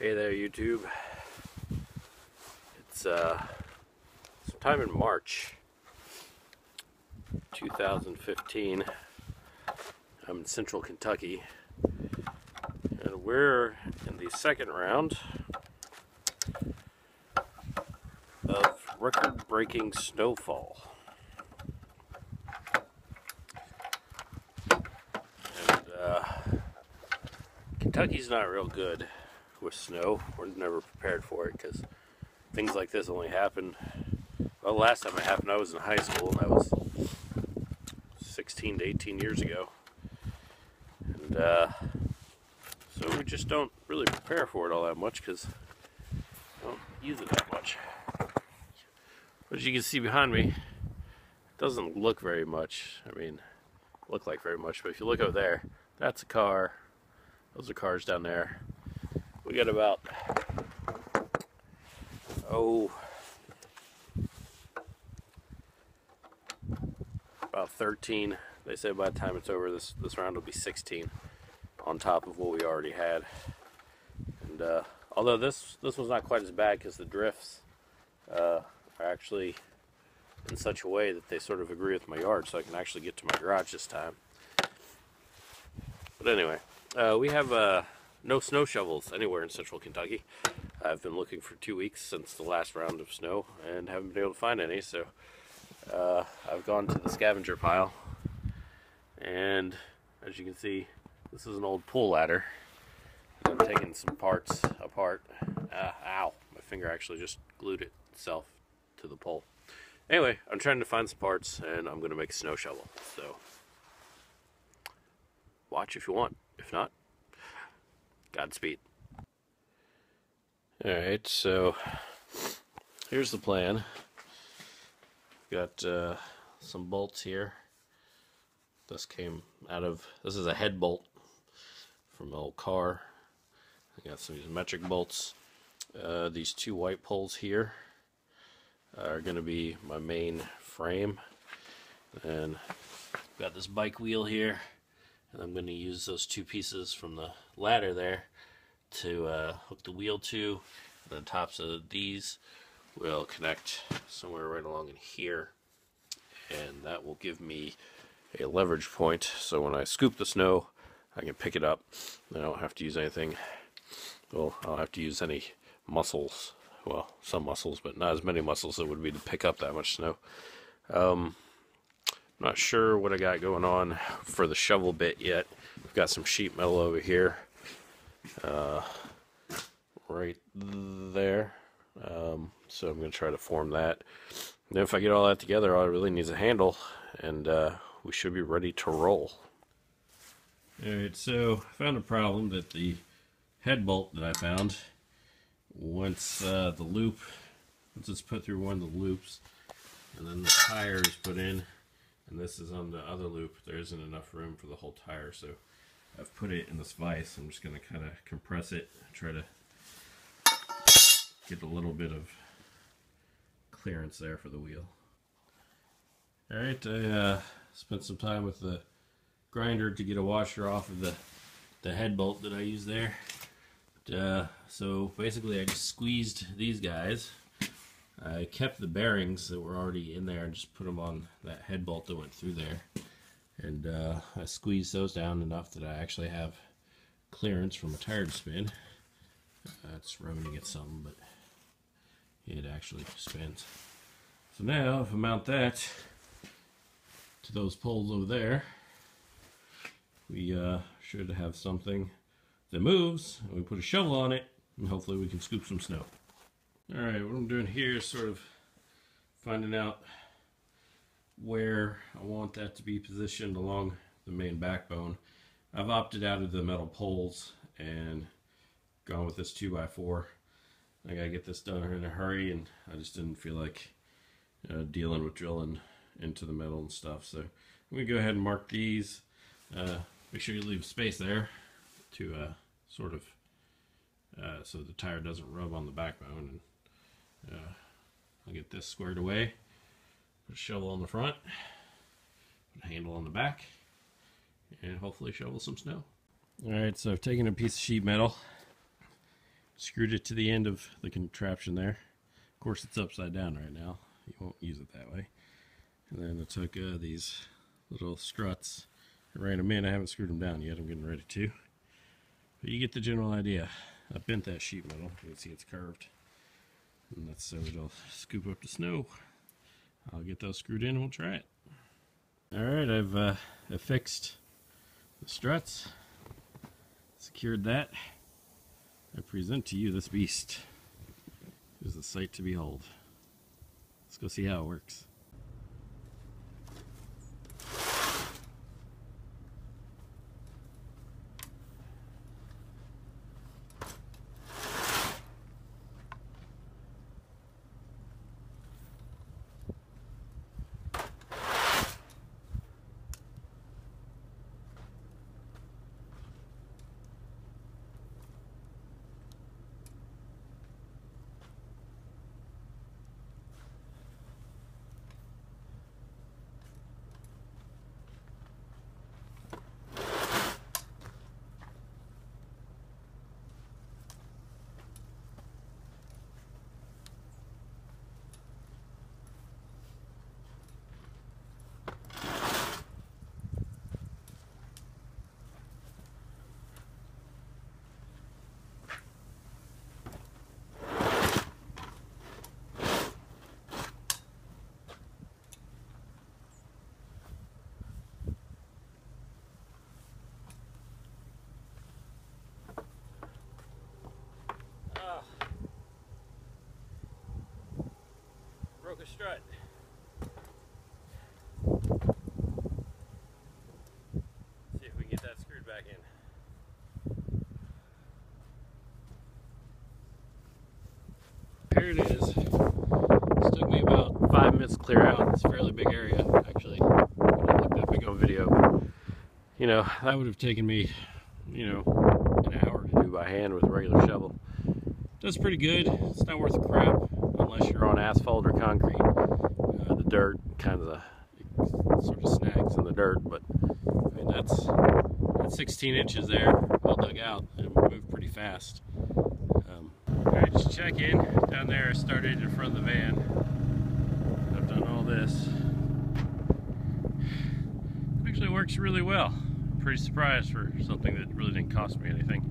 Hey there, YouTube. It's sometime in March 2015. I'm in central Kentucky, and we're in the second round of record-breaking snowfall. And Kentucky's not real good with snow. We're never prepared for it because things like this only happen. Well, the last time it happened, I was in high school, and that was 16 to 18 years ago. And so we just don't really prepare for it all that much because we don't use it that much. But as you can see behind me, it doesn't look very much. I mean, look like very much, but if you look over there, that's a car. Those are cars down there. We got about 13. They say by the time it's over, this round will be 16 on top of what we already had. And although this was not quite as bad because the drifts are actually in such a way that they sort of agree with my yard, so I can actually get to my garage this time. But anyway, we have no snow shovels anywhere in central Kentucky. I've been looking for 2 weeks since the last round of snow and haven't been able to find any, so I've gone to the scavenger pile, and as you can see, this is an old pull ladder. I'm taking some parts apart. Ow, my finger actually just glued itself to the pole. Anyway, I'm trying to find some parts, and I'm going to make a snow shovel, so watch if you want. If not, Godspeed. Alright, so here's the plan. Got some bolts here. This is a head bolt from an old car. I got some of these metric bolts. These two white poles here are going to be my main frame. And got this bike wheel here. And I'm going to use those two pieces from the ladder there to hook the wheel to. And the tops of these will connect somewhere right along in here. And that will give me a leverage point. So when I scoop the snow, I can pick it up. I don't have to use anything. Well, I'll have to use any muscles. Well, some muscles, but not as many muscles as it would be to pick up that much snow. Not sure what I got going on for the shovel bit yet. I've got some sheet metal over here, right there. So I'm going to try to form that. And then if I get all that together, all I really need is a handle, and we should be ready to roll. Alright, so I found a problem that the head bolt that I found, once it's put through one of the loops, and then the tire is put in, and this is on the other loop, there isn't enough room for the whole tire, so I've put it in this vise. I'm just going to kind of compress it, try to get a little bit of clearance there for the wheel. Alright, I spent some time with the grinder to get a washer off of the head bolt that I used there. So basically I just squeezed these guys. I kept the bearings that were already in there and just put them on that head bolt that went through there. And I squeezed those down enough that I actually have clearance from a tire to spin. It's rubbing against something, but it actually spins. So now if I mount that to those poles over there, we should have something that moves, and we put a shovel on it, and hopefully we can scoop some snow. Alright, what I'm doing here is sort of finding out where I want that to be positioned along the main backbone. I've opted out of the metal poles and gone with this 2x4. I gotta get this done in a hurry, and I just didn't feel like dealing with drilling into the metal and stuff. So I'm gonna go ahead and mark these. Make sure you leave space there to sort of so the tire doesn't rub on the backbone. And I'll get this squared away. Put a shovel on the front, put a handle on the back, and hopefully shovel some snow. Alright, so I've taken a piece of sheet metal, Screwed it to the end of the contraption there. Of course, it's upside down right now. You won't use it that way. And then I took these little struts and ran them in. I haven't screwed them down yet. I'm getting ready to. But you get the general idea. I bent that sheet metal. You can see it's curved. And that's so it'll scoop up the snow. I'll get those screwed in and we'll try it. Alright, I've fixed the struts. Secured that. I present to you this beast. It is a sight to behold. Let's go see how it works. Broke a strut. See if we can get that screwed back in. Here it is. This took me about 5 minutes to clear out. It's a fairly big area, actually. I didn't look that big on video, but, you know, that would have taken me, you know, an hour to do by hand with a regular shovel. Does pretty good. It's not worth a crap unless you're on asphalt or concrete. The dirt kind of sort of snags in the dirt, but I mean that's 16 inches there, all dug out, and moved pretty fast. Alright, just check in. Down there I started in front of the van. I've done all this. It actually works really well. I'm pretty surprised for something that really didn't cost me anything.